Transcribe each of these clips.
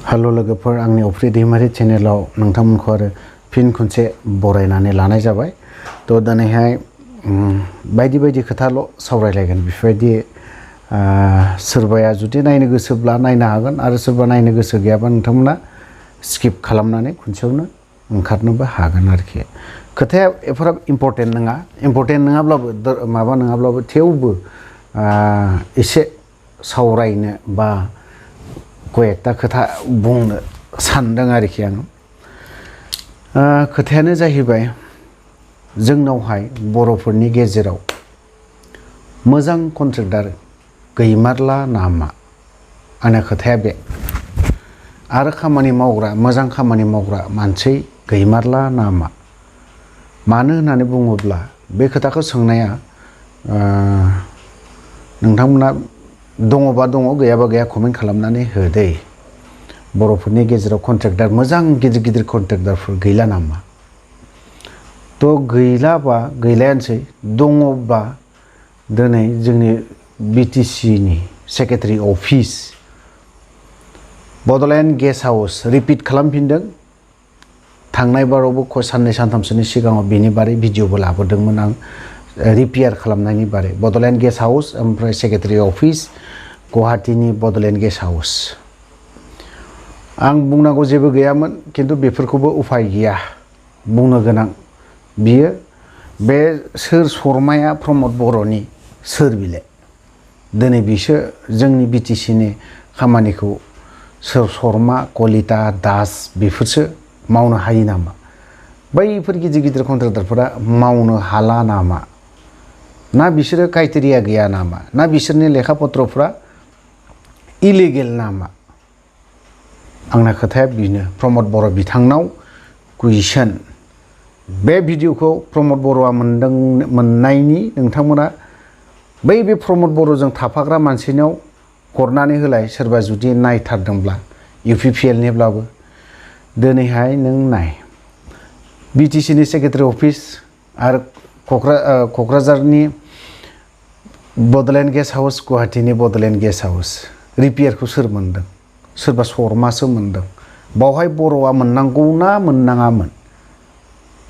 Hello लोगोफोर आंनि अफ्रि दैमारि चेनेलाव नोंथांमोनखौ आरो फिन खनसे बरायनानै लानाय जाबाय। तो दिनैहाय बायदि बायदि खोथाल' सावरायलायगोन। बेफोरबायदि सोरबाया जुदि नायनो गोसोब्ला नायनो हागोन आरो सोरबा नायनो गोसो गैयाबा नोंथांमोना स्किप खालामनानै खनसेयावनो ओंखारनोबो हागोन आरोखि। खोथाया एफाराब इम्पर्टेन्ट नङा, इम्पर्टेन्ट नङाब्लाबो माबा नङाब्लाबो थेवबो एसे सावरायनो बा कयेकटा खोथा बुंनो सानदों आरोखि आं। खोथायानो जाहैबाय जोंनावहाय बर'फोरनि गेजेराव मोजां कन्ट्रेक्टर गैमारला नामा? आंना खोथाया बे। आरो खामानि मावग्रा मोजां खामानि मावग्रा मानसि गैमारला नामा? मानो होननानै बुङोब्ला बे खोथाखौ सोंनाया नोंथांमोना दङबा दङ, गैयाबा गैया कमेन्ट खालामनानै हो दे। बर'फोरनि गेजेराव कन्ट्रेक्टर मोजां गिदिर गिदिर कन्ट्रेक्टरफोर गैला नामा? तो गैलाबा गैलायानोसै, दङबा दिनै जोंनि बिटिसिनि secretary office Bodoland guest house repeat खालामफिनदों। थांनाय बारावबो साननै सानथामसोनि सिगाङाव बेनि बारै भिडिअबो लाबोदोंमोन आं, रिपेयार खालामनायनि बारै। बड'लेण्ड गेस्ट हाउस ओमफ्राय सेक्रेटारि अफिस गुवाहाटीनि बड'लेण्ड गेस्ट हाउस। आं बुंनांगौ जेबो गैयामोन, किन्तु बेफोरखौबो उफाय गैया बुंनो गोनां। बियो बे सोर शर्माया प्रमद बर'नि सोर बिलाय? दिनै बिसोर जोंनि बिटिसिनि खामानिखौ सोर शर्मा, कलिता, दास बेफोरसो मावनो हायो नामा? बैफोर गिदिर गिदिर कन्ट्रेक्टरफोरा मावनो हाला नामा? ना बिसोरो क्राइटेरिया गैया नामा? ना बिसोरनि लेखा पत्रफ्रा इलिगेल नामा? आंना खोथाया बेनो। प्रमद बर' बिथांनाव कुइसन। बे भिडिअखौ प्रमद बर'आ मोननायनि नोंथांमोना बे प्रमद बर'जों थाफाग्रा मानसिनाव हरनानै होलाय, सोरबा जुदि नायथारदोंब्ला UPPLनिब्लाबो। दिनैहाय नों नाय, बिटिसिनि सेक्रेटारि अफिस आरो क'क्राझारनि बड'लेण्ड गेस्ट हाउस, गुवाहाटीनि बड'लेण्ड गेस्ट हाउस रिपेयारखौ सोर मोनदों? सोरबा शर्मासो मोनदों। बावहाय बर'आ मोननांगौना मोननाङामोन?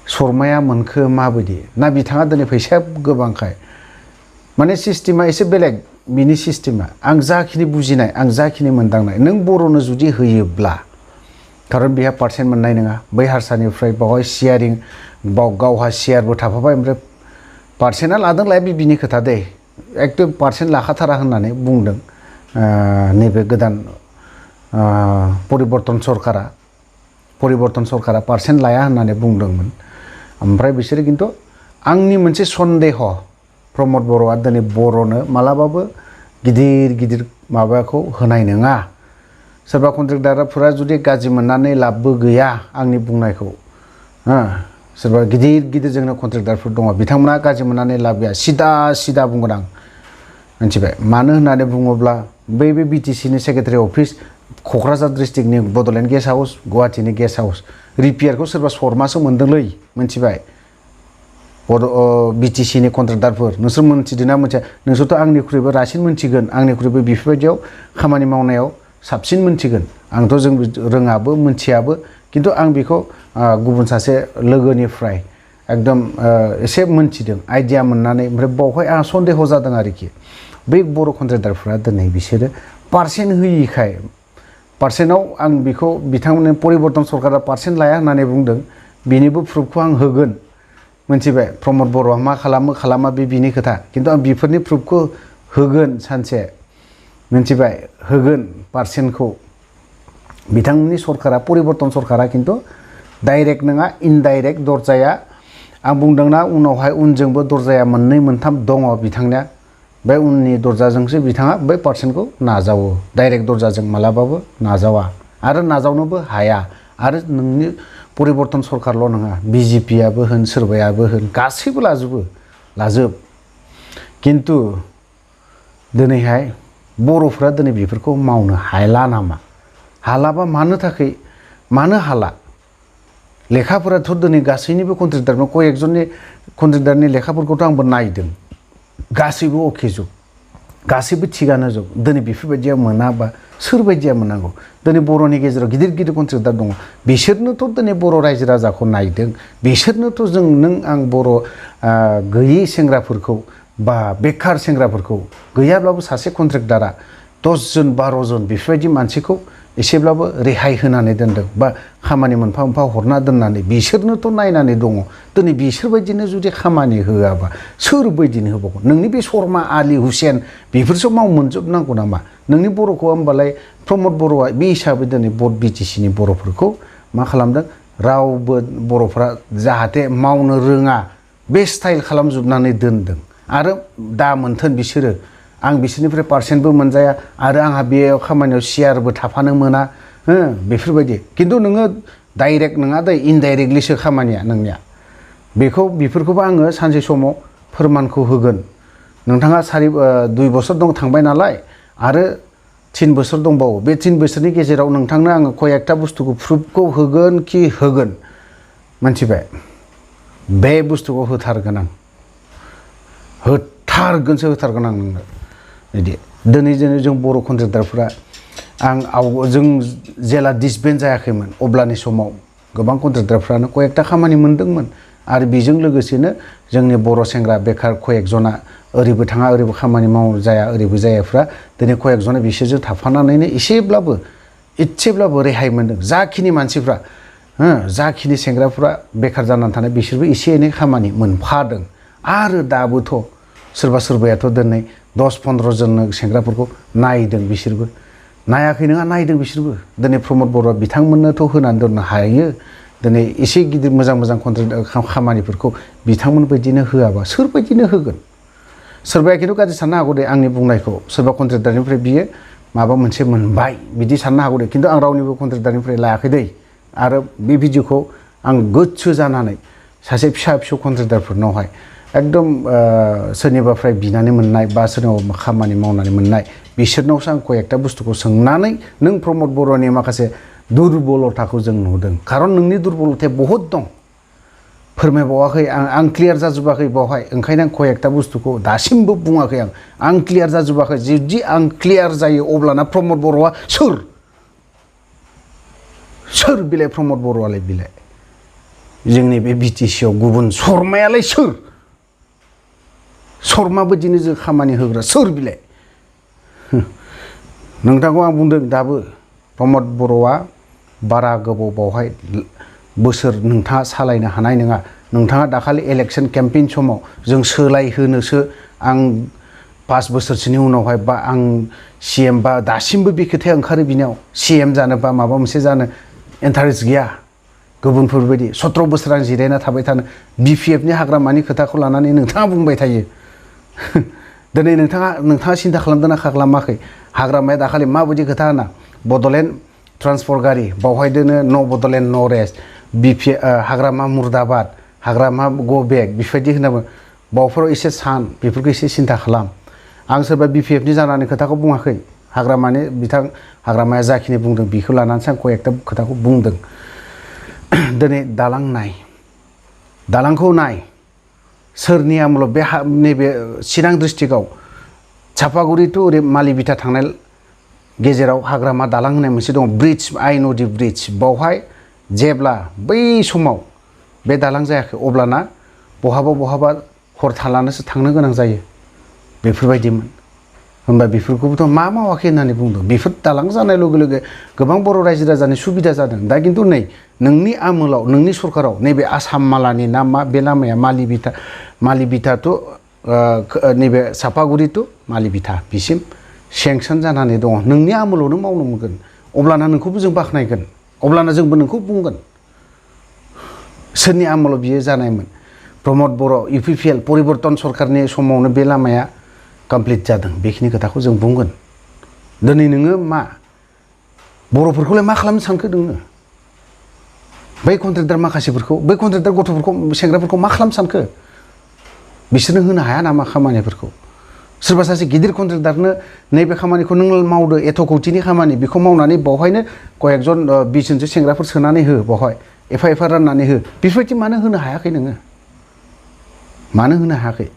शर्माया मोनखो माबायदि? ना बिथाङा दिनै फैसाया गोबांखाय? माने सिस्टेमा एसे बेलेग बिनि सिस्टेमा। आं जाखिनि बुजिनाय, आं जाखिनि मोनदांनाय, नों बर'नो जुदि होयोब्ला, खारन बेहा पार्सेन्ट मोननाय नङा। बै हारसानिफ्राय बावहाय शेयारिं, गावहा शेयारबो थाफाबाय, ओमफ्राय पार्सेन्टआ लादों लाया बे बिनि खोथा दे। एकदम पार्सेन्ट लाखाथारा होननानै बुंदों नैबे गोदान परिबर्तन सरकारा पार्सेन्ट लाया होननानै बुंदोंमोन। ओमफ्राय बिसोरो खिन्थु आंनि मोनसे सन्देह, प्रमद बर'आ दिनै बर'नो मालाबाबो गिदिर गिदिर माबाखौ होनाय नङा। सोरबा कन्ट्रेक्टरफोरा जुदि गाज्रि मोननानै लाबबो गैया आंनि बुंनायखौ, सोरबा गिदिर गिदिर जोंनाव कन्ट्रेक्टरफोर दङ, बिथांमोना गाज्रि मोननानै लाब गैया, सिदा बुंगोन आं, मिथिबाय? मानो होननानै बुङोब्ला बे बिटिसिनि सेक्रेटारि अफिस, क'क्राझार डिस्ट्रिक्टनि बड'लेण्ड गेस्ट हाउस, गुवाहाटीनि गेस्ट हाउस रिपेयारखौ सोरबा शर्मासो मोनदोंलै, मिथिबाय? बिटिसिनि कन्ट्रेक्टरफोर नोंसोर मोनथिदोंना मोनथिया? नोंसोरथ' आंनिख्रुइबो रासिन मोनथिगोन, आंनिख्रुइबो बेफोरबायदियाव खामानि मावनायाव साबसिन मोनथिगोन। आंथ' जों रोङाबो मोनथियाबो, किन्तु आं बेखौ गुबुन सासे लोगोनिफ्राय एकदम एसे मोनथिदों, आइडिया मोननानै। ओमफ्राय बावहाय आंहा सन्देह जादों आरोखि। बै बर' कन्ट्रेक्टरफोरा दिनै बिसोरो पार्सेन्ट होयिखाय, पार्सेन्टआव आं बेखौ बिथांमोननि परिबर्तन सरकारा पार्सेन्ट लाया होननानै बुंदों, बेनिबो प्रुफखौ आं होगोन, मिथिबाय? प्रमद बर'आ मा खालामो खालामा बे बिनि खोथा, किन्तु आं बेफोरनि प्रुफखौ होगोन सानसे, मिथिबाय? होगोन पार्सेन्टखौ। बिथांमोननि सरकारा, परिबर्तन सरकारा खिन्थु डाइरेक्ट नङा, इनडाइरेक्ट दरजाया, आं बुंदोंना उनावहाय उनजोंबो दरजाया मोननै मोनथाम दङ बिथांनिया। बे उननि दरजाजोंसो बिथाङा बै पार्सेन्टखौ नाजावो, डाइरेक्ट दरजाजों मालाबाबो नाजावा आरो नाजावनोबो हाया। आरो नोंनि परिबर्तन सरकारल' नङा, BJPआबो होन, सोरबायाबो होन, गासैबो लाजोब। किन्तु दिनैहाय बर'फ्रा दिनै बेफोरखौ मावनो हाला नामा? हालाबा मानो थाखाय, मानो हाला? लेखाफोराथ' दिनै गासैनिबो कन्ट्रेक्टरनो कयेकजननि कन्ट्रेक्टरनि लेखाफोरखौथ' आंबो नायदों, गासैबो अके जोब, गासैबो थिगानो जोब। दिनै बेफोरबायदिया मोनाबा सोरबायदिया मोननांगौ दिनै बर'नि गेजेराव गिदिर गिदिर कन्ट्रेक्टर दङ बिसोरनोथ' दिनै बर' रायजो राजाखौ नायदों बिसोरनोथ' जों नों आं बर' गैयै सेंग्राफोरखौ बा बेखार सेंग्राफोरखौ गैयाब्लाबो सासे कन्ट्रेक्टारा 10 जन 12 जन बेफोरबायदि मानसिखौ एसेब्लाबो रेहाय होनानै दोनदों बा खामानि मोनफा मोनफा हरना दोननानै बिसोरनोथ' नायनानै दङ दिनै बिसोरबायदिनो जुदि खामानि होआबा सोरबायदिनो होबावगोन नोंनि बे शर्मा आली हुसेन बेफोरसो मावमोनजोबनांगौ नामा नोंनि बर'खौ होमबालाय प्रमद बर'आ बे हिसाबै दिनै बर्ड बिटिसिनि बर'फोरखौ मा खालामदों रावबो बर'फ्रा जाहाथे मावनो रोङा बे स्टाइल खालामजोबनानै दोनदों आरो दा मोनथों बिसोरो आं बिसोरनिफ्राय पार्सेन्टबो मोनजाया आरो आंहा बेयाव खामानियाव शेयारबो थाफानो मोना बेफोरबायदि खिन्थु नोङो डाइरेक्ट नङा दै इनडाइरेक्टलिसो खामानिया नोंनिया बेफोरखौबो आङो सानसे समाव फोरमानखौ होगोन नोंथाङा 2 बोसोर दं थांबाय नालाय आरो 3 बोसोर दंबावो बे 3 बोसोरनि गेजेराव नोंथांनो आङो कयेकटा बुस्थुखौ प्रुफखौ होगोन कि होगोन मोनथिबाय बे बुस्थुखौ होथारगोन आं होथारगोन आं नोंनो बिदि दिनै जों बर' कन्ट्रेक्टारफोरा जों जेला डिसबेन्ड जायाखैमोन अब्लानि समाव गोबां कन्ट्रेक्टारफ्रानो कयेकटा खामानि मोनदोंमोन आरो बेजों लोगोसेनो जोंनि बर' सेंग्रा बेखार कयेकजना ओरैबो थाङा ओरैबो खामानि माव जाया ओरैबो जायाफ्रा दिनै कयेकजना बिसोरजों थाफानानैनो एसेब्लाबो रेहाय मोनदों जाखिनि मानसिफ्रा जाखिनि सेंग्राफ्रा बेखार जानानै थानाय बिसोरबो एसे एनै खामानि मोनफादों आरो दाबोथ' सोरबायाथ' दिनै 10-15 जन सेंग्राफोरखौ नायदों बिसोरबो नायाखै नङा नायदों बिसोरबो दिनै प्रमद बर'आ बिथांमोननोथ' होनानै दोननो हायो दिनै एसे गिदिर मोजां कन्ट्रेक्ट खामानिफोरखौ बिथांमोन बायदिनो होआबा सोरबायदिनो होगोन सोरबाया खिन्थु गाज्रि साननो हागौ दे आंनि बुंनायखौ सोरबा कन्ट्रेक्टारनिफ्राय बियो माबा मोनसे मोनबाय बिदि साननो हागौ दे खिन्थु आं रावनिबो कन्ट्रेक्टारनिफ्राय लायाखै दै आरो बे भिडिअखौ आं गोसो जानानै सासे फिसा कन्ट्रेक्टारफोरनावहाय एकदम सोरनिबाफ्राय बिनानै मोननाय बा सोरनिबा खामानि मावनानै मोननाय बिसोरनावसो आं कयेकटा बुस्थुखौ सोंनानै नों प्रमद बर'नि माखासे दुरबलताखौ जों नुदों खारन नोंनि दुरबलताया बहुद दं फोरमायबावाखै आं क्लियार जाजोबाखै बावहाय ओंखायनो आं कयेकटा बुस्थुखौ दासिमबो बुङाखै आं क्लियार जाजोबाखै जुदि आं क्लियार जायो अब्लाना प्रमद बर'आ सोर बिलाय प्रमद बर'आलाय बिलाय जोंनि बे बिटिसिआव गुबुन शर्मायालाय सोर शर्मा बायदिनो जों खामानि होग्रा सोर बिलाय नोंथांखौ आं बुंदों दाबो प्रमद बर'आ बारा गोबाव बावहाय बोसोर नोंथाङा सालायनो हानाय नङा नोंथाङा दाखालि इलेक्शन केम्पेइन समाव जों सोलायहोनोसो आं 5 बोसोरसोनि उनावहाय बा आं CM बा दासिमबो बे खोथाया ओंखारो बिनियाव CM जानो बा माबा मोनसे जानो इन्टारेस्ट गैया गुबुनफोरबायदि 17 बोसोर आं जिरायना थाबाय थानो BPFनि हाग्रामानि खोथाखौ लानानै नोंथाङा बुंबाय थायो दिनै नोंथाङा सिन्था खालामदोंना खालामाखै हाग्रामाया दाखालि माबायदि खोथा होना बड'लेण्ड ट्रान्सपर्ट गारि बावहायदोनो न' बड'लेण्ड न' रेस्ट हाग्रामा मुर्दाबाद हाग्रामा गो बेक बेफोरबायदि होनाबो बावफोराव एसे सान बेफोरखौ एसे सिन्था खालाम आं सोरबा BPFनि जानानै खोथाखौ बुङाखै हाग्रामाया जाखिनि बुंदों बेखौ लानानैसो आं कयेकटा खोथाखौ बुंदों दिनै दालांखौ नाय सोरनि आमोलाव बे नैबे चिरां डिस्ट्रिक्टआव चापागुरि टु ओरै मालिबिटा थांनाय गेजेराव हाग्रामा दालां होननाय मोनसे दं ब्रिज आइ नदि ब्रिज बावहाय जेब्ला बै समाव बे दालां जायाखै अब्लाना बहाबा हर थालानोसो थांनो गोनां जायो बेफोरबायदिमोन होनबा बेफोरखौबोथ' मा मावाखै होननानै बुंदों बेफोर दालां जानाय लोगो लोगो गोबां बर' रायजो राजानि सुबिदा जादों दा खिन्थु नै नोंनि आमोलाव नोंनि सरकाराव नैबे आसाम मालानि नामा बे लामाया मालिबिटा टु नैबे चापागुरि टु मालिबिटा बिसिम सेंसन जानानै दङ नोंनि आमोलावनो मावनो मोनगोन अब्लाना नोंखौबो जों बाख्नायगोन अब्लाना जोंबो नोंखौ बुंगोन सोरनि आमोलाव बियो जानायमोन प्रमद बर' UPPL परिबर्तन सरकारनि समावनो बे लामाया कमप्लिट जादों बेखिनि खोथाखौ जों बुंगोन दिनै नोङो मा बर'फोरखौलाय मा खालामनो सानखो नोङो बै कन्ट्रेक्टार माखासेफोरखौ बै कन्ट्रेक्टार गथ'फोरखौ सेंग्राफोरखौ मा खालामनो सानखो बिसोरनो होनो हाया नामा खामानिफोरखौ सोरबा सासे गिदिर कन्ट्रेक्टारनो नैबे खामानिखौ नों मावदो एथ' कौटिनि खामानि बेखौ मावनानै बावहायनो कयेकजन 20 जनसो सेंग्राफोर सोनानै हो बावहाय एफा राननानै हो बेफोरबायदि मानो होनो हायाखै नोङो मानो होनो हायाखै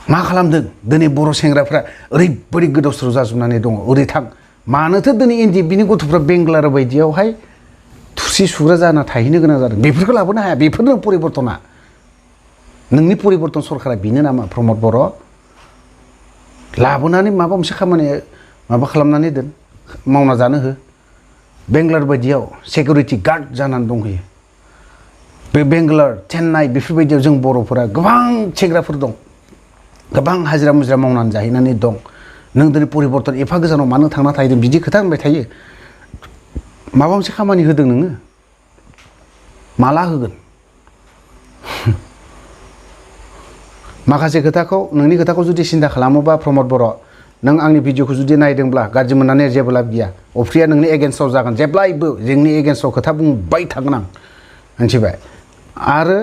मा खालामदों दिनै बर' सेंग्राफ्रा ओरैबायदि गोदाव सोराव जाजोबनानै दङ ओरै थां मानोथो दिनै एनडिएफबिनि गथ'फ्रा बेंगालुरु बायदियावहाय थुरसि सुग्रा जाना थाहैनो गोनां जादों बेफोरखौ लाबोनो हाया बेफोरनो परिबर्तना नोंनि परिबर्तन सरकारा बेनो नामा प्रमद बर' लाबोनानै माबा मोनसे खामानि माबा खालामनानै दोन मावना जानो हो बेंगालुरु बायदियाव सिकिउरिटि गार्ड जानानै दंहैयो बे बेंगालुरु चेन्नाइ बेफोरबायदियाव जों बर'फोरा गोबां सेंग्राफोर दं गोबां हाजिरा मुजिरा मावनानै जाहैनानै दं नों दिनै परिबर्तन एफा गोजानाव मानो थांना थाहैदों बिदि खोथा होनबाय थायो माबा मोनसे खामानि होदों नोङो माला होगोन माखासे खोथाखौ नोंनि खोथाखौ जुदि सिन्था खालामोबा प्रमद बर' नों आंनि भिडिअखौ जुदि नायदोंब्ला गाज्रि मोननानै जेबो लाब गैया अफ्रिया नोंनि एगेन्स्टआव जागोन जेब्लायबो जोंनि एगेन्स्टआव खोथा बुंबाय थागोन आं मिथिबाय आरो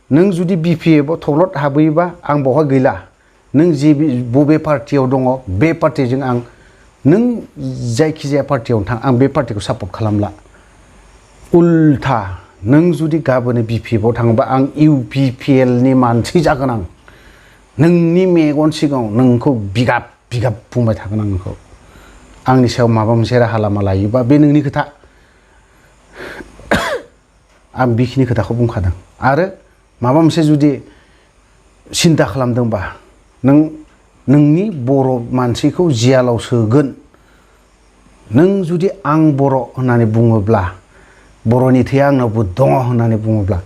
नों जुदि बिपिएफआव थब्लद हाबहैयोबा आं बावहाय गैला नों जे बबे पार्टियाव दङ बे पार्टिजों आं नों जायखिजाया पार्टियावनो थां आं बे पार्टिखौ सापर्ट खालामला उल्था नों जुदि गाबोन बिपिएफआव थाङोबा आं इउपिपिएलनि मानसि जागोन आं नोंनि मेगन सिगाङाव नोंखौ बिगाब बिगाब बुंबाय थागोन आं नोंखौ आंनि सायाव माबा मोनसे राहा लामा लायोबा बे नोंनि खोथा आं बेखिनि खोथाखौ बुंखादों आरो माबा मोनसे जुदि सिन्था खालामदोंबा नों नोंनि बर' मानसिखौ जियालाव सोगोन नों जुदि आं बर' होननानै बुङोब्ला बर'नि थैया आंनावबो दङ होननानै बुङोब्ला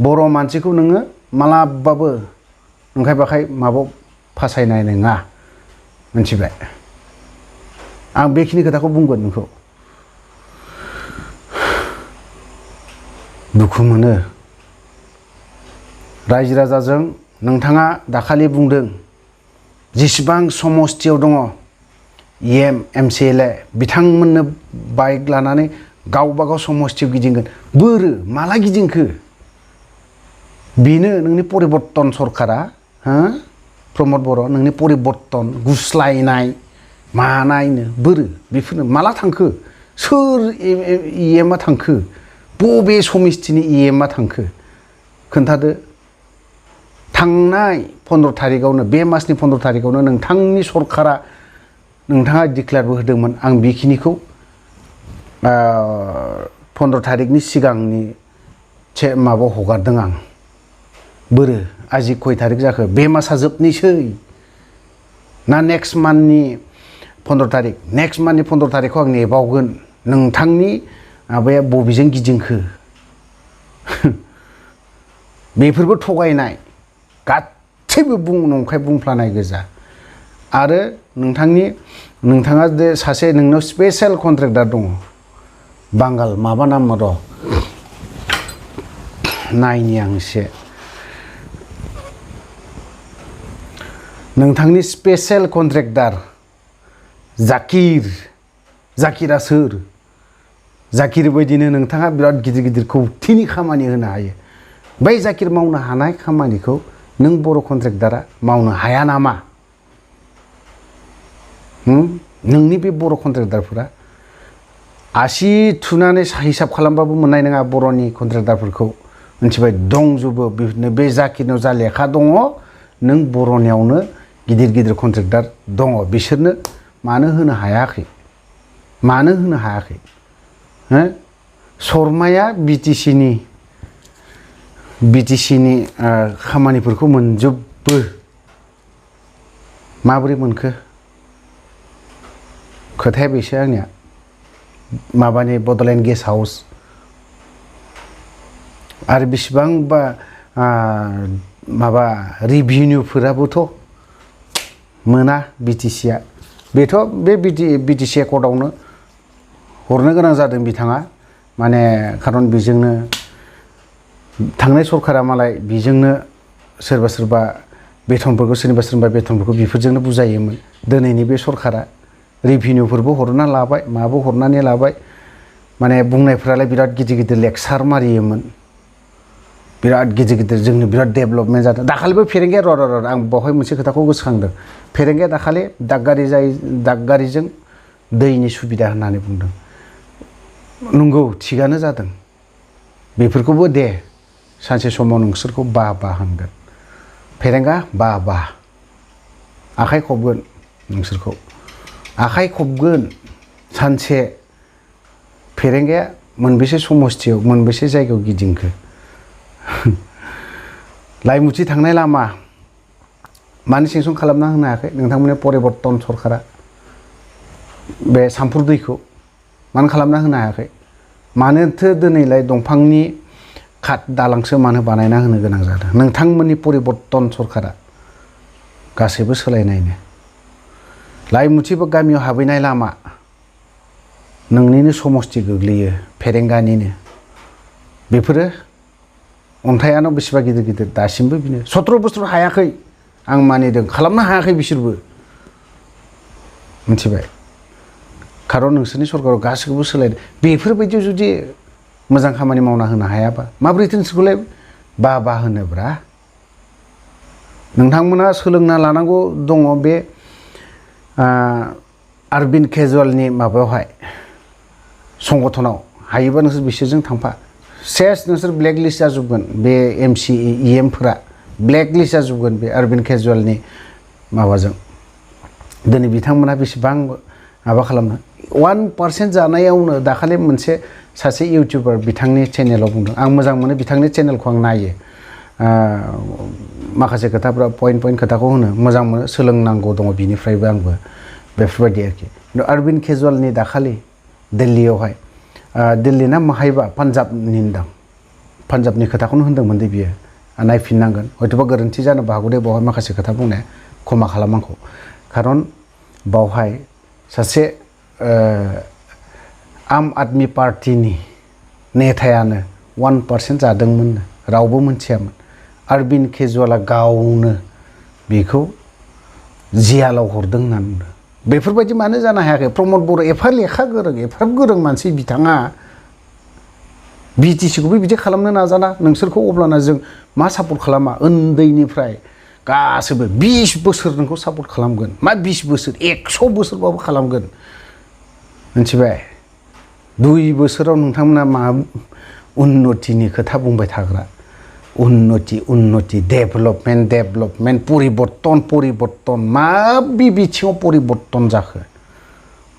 बर' मानसिखौ नोङो मालाबाबो ओंखाय बाखाय माबाव फासायनाय नङा मिथिबाय आं बेखिनि खोथाखौ बुंगोन नोंखौ दुखु मोनो रायजो राजाजों नोंथाङा दाखालि बुंदों जेसेबां समस्थियाव दङ एम एमसिएलए बिथांमोननो बाइक लानानै गावबागाव समस्थियाव गिदिंगोन बोरो माला गिदिंखो बेनो नोंनि परिबर्तन सरकारा हा प्रमद बर' नोंनि परिबर्तन गुस्लायनाय मानायनो बोरो बेफोरनो माला थांखो सोर इएमआ थांखो बबे समिस्थिनि इएमआ थांखो खोन्थादो थांनाय 15 थारिखआवनो बे मासनि 15 थारिखआवनो नोंथांनि सरकारा नोंथाङा डिक्लेयारबो होदोंमोन आं बेखिनिखौ 15 थारिखनि सिगांनि माबायाव हगारदों आं बोरो आजि खय थारिख जाखो बे मासा जोबनोसै ना नेक्स्ट मान्थनि 15 थारिख नेक्स्ट मान्थनि 15 थारिखखौ आं नेबावगोन नोंथांनि माबाया बबेजों गिदिंखो बेफोरबो थगायनाय गासैबो नंखाय बुंफ्लानाय गोजा आरो नोंथाङा जे सासे नोंनाव स्पेशल कन्ट्रेक्टर दङ बांगाल माबा नाम र' नायनि आं एसे नोंथांनि स्पेशल कन्ट्रेक्टर जाकिरा सोर जाकिर बायदिनो नोंथाङा बिराद गिदिर गिदिर कौटिनि खामानि होनो हायो बै जाकिर मावनो हानाय खामानिखौ नों बर' कन्ट्रेक्टरा मावनो हाया नामा नोंनि बे बर' कन्ट्रेक्टरफोरा आसि थुनानै हिसाब खालामबाबो मोननाय नङा बर'नि कन्ट्रेक्टरफोरखौ मिथिबाय दंजोबो बे जाकिरनाव जा लेखा दङ नों बर'नियावनो गिदिर गिदिर कन्ट्रेक्टर दङ बिसोरनो मानो होनो हायाखै शर्माया बिटिसिनि खामानिफोरखौ मोनजोबो माबोरै मोनखो खोथाया बेसो आंनिया माबानि बड'लेण्ड गेस्ट हाउस आरो बेसेबांबा माबा रिभिनिउफोराबोथ' मोना बिटिसिया बेथ' बे बिटिसि एकर्डआवनो हरनो गोनां जादों बिथाङा माने खारन बेजोंनो थांनाय सरकारा मालाय बेजोंनो सोरबा बेथनफोरखौ सोरनिबा बेथनफोरखौ बेफोरजोंनो बुजायोमोन दिनैनि बे सरकारा रिभिनिउफोरबो हरना लाबाय माबो हरनानै लाबाय माने बुंनायफ्रालाय बिराद गिदिर लेक्सार मारियोमोन बिराद गिदिर जोंनि बिराद डेभेलपमेन्ट जादों दाखालिबो फेरेंगाया र' आं बावहाय मोनसे खोथाखौ गोसोखांदों फेरेंगाया दाखालि दागगारिजों दैनि सुबिदा होननानै बुंदों नंगौ थिगानो जादों बेफोरखौबो दे सानसे समाव नोंसोरखौ बा होनगोन फेरेंगा बा आखाइ खबगोन नोंसोरखौ आखाइ खबगोन सानसे फेरेंगाया मोनबेसे समस्थियाव मोनबेसे जायगायाव गिदिंखो लाइमुथि थांनाय लामा मानो सेंसन खालामना होनो हायाखै नोंथांमोननि परिबर्तन सरकारा बे सामफुर दैखौ मानो खालामना होनो हायाखै मानोथो दिनैलाय दंफांनि काट दालांसो मानो बानायना होनो गोनां जादों नोंथांमोननि परिबर्तन सरकारा गासैबो सोलायनायनो लाइमुथिबो गामियाव हाबैनाय लामा नोंनिनो समस्ति गोग्लैयो फेरेंगानिनो बेफोरो अन्थायानो बेसेबा गिदिर गिदिर दासिमबो बिनो 17 बोसोर हायाखै आं मानिदों खालामनो हायाखै बिसोरबो मिथिबाय खारन नोंसोरनि सरकाराव गासैखौबो सोलायदों बेफोरबायदि जुदि मोजां खामानि मावना होनो हायाबा माबोरैथो नोंसोरखौलाय बा होनोब्रा नोंथांमोना सोलोंना लानांगौ दङ बे अरविंद केजरीवालनि माबायावहाय संगठनाव हायोबा नोंसोर बिसोरजों थांफा सेस नोंसोर ब्लेक लिस्ट जाजोबगोन बे एमसि इएमफोरा ब्लेक लिस्ट जाजोबगोन बे अरविंद केजरीवालनि माबाजों दिनै बिथांमोना बेसेबां माबा खालामनो 1% जानायावनो दाखालि मोनसे सासे इउटिउबार बिथांनि चेनेलाव बुंदों आं मोजां मोनो बिथांनि चेनेलखौ आं नायो माखासे खोथाफ्रा पइन्ट खोथाखौ होनो मोजां मोनो सोलोंनांगौ दङ बिनिफ्रायबो आंबो बेफोरबायदि आरोखि अरविंद केजरीवालनि दाखालि दिल्लीयावहाय दिल्ली ना माहायबा पान्जाबनि दां पान्जाबनि खोथाखौनो होनदोंमोन दे बियो नायफिननांगोन हयथ'बा गोरोन्थि जानोबो हागौ दे बावहाय माखासे खोथा बुंनाया क्षमा खालाम आंखौ खारन बावहाय सासे आम आदमी पार्टीनि नेतायानो 1% जादोंमोन रावबो मोनथियामोन अरविंद केजरीवाला गावनो बेखौ जियालाव हरदों होननानै बुंदों बेफोरबायदि मानो जानो हायाखै प्रमद बर' एफा लेखा गोरों एफा गोरों मानसि बिथाङा बिटिसिखौबो बिदि खालामनो नाजाना नोंसोरखौ अब्लाना जों मा सापर्ट खालामा उन्दैनिफ्राय गासैबो 20 बोसोर नोंखौ सापर्ट खालामगोन मा 20 बोसोर 100 बोसोरबाबो खालामगोन मिथिबाय 2 बोसोराव नोंथांमोना मा उन्नतिनि खोथा बुंबाय थाग्रा उन्नति डेभेलपमेन्ट परिबर्तन मा बिथिङाव परिबर्तन जाखो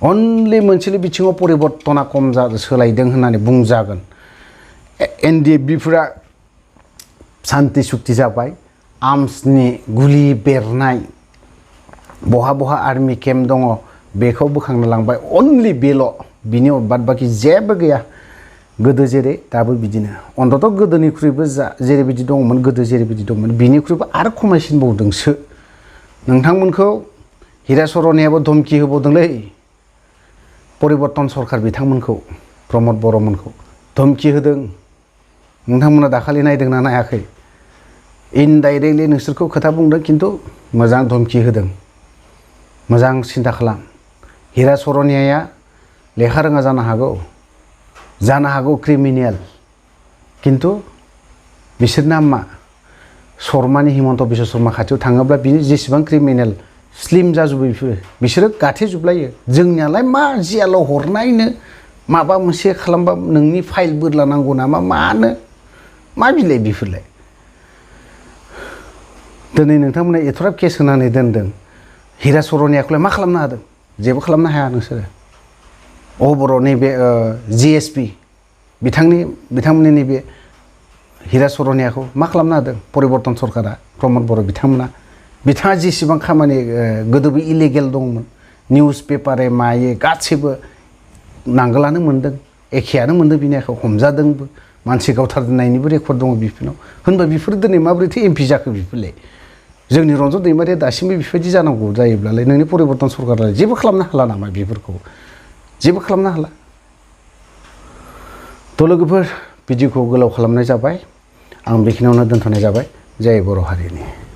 अनलि मोनसेल' बिथिङाव परिबर्तना खम सोलायदों होननानै बुंजागोन एनडिएफबिफोरा सान्ति सुक्ति जाबाय आर्मसनि गुलि बेरनाय बहा आर्मि केम्प दङ बेखौ बोखांना लांबाय अनलि बेल' बिनि बाद बाखि जेबो गैया गोदो जेरै दाबो बिदिनो अन्तत गोदोनिख्रुइबो जेरैबायदि दङमोन गोदो जेरैबायदि दंमोन बिनिख्रुइबो आरो खमायसिनबावदोंसो नोंथांमोनखौ हिरा सरनियाबो धमकी होबावदोंलै परिबर्तन सरकार बिथांमोनखौ प्रमद बर'मोनखौ धमकी होदों नोंथांमोना दाखालि नायदोंना नायाखै इनडाइरेक्टलि नोंसोरखौ खोथा बुंदों खिन्थु मोजां धमकी होदों मोजां सिन्था खालाम हिरा सरनियाया लेखा रोङा जानो हागौ क्रिमिनेल खिन्थु बिसोरना मा शर्मानि हिमन्त बिश्व शर्मा खाथियाव थाङोब्ला बिनि जेसेबां क्रिमिनेल स्लिम जाजोबो बिसोरो गाथेजोबलायो जोंनियालाय मा जियालाव हरनायनो माबा मोनसे खालामबा नोंनि फाइल बोरला नांगौ नामा मानो मा बिलाइ बिफोरलाय दिनै नोंथांमोना एथ'राब केस होनानै दोनदों हिरा सरनियाखौलाय मा खालामनो हादों जेबो खालामनो हाया नोंसोरो बर'नि बे जिएसपि बिथांमोननि नैबे हिरा सरनियाखौ मा खालामनो हादों परिबर्तन सरकारा प्रमद बर' बिथाङा जेसेबां खामानि गोदोबो इलिगेल दंमोन निउस पेपारे माये गासैबो नांगोलानो मोनदों एखेयानो मोनदों बिनि आखायाव हमजादोंबो मानसि गावथारनायनिबो रेकर्ड दङ बिफोरनाव होनबा बिफोर दिनै माबोरैथो एमपि जाखो बिफोरलाय जोंनि रन्जन दैमारिया दासिमबो बेफोरबायदि जानांगौ जायोब्लालाय नोंनि परिबर्तन सरकारालाय जेबो खालामनो हाला नामा बेफोरखौ जेबो खालामनो हाला थ' लोगोफोर भिडिअखौ गोलाव खालामनाय जाबाय आं बेखिनियावनो दोनथ'नाय जाबाय जय बर' हारिनि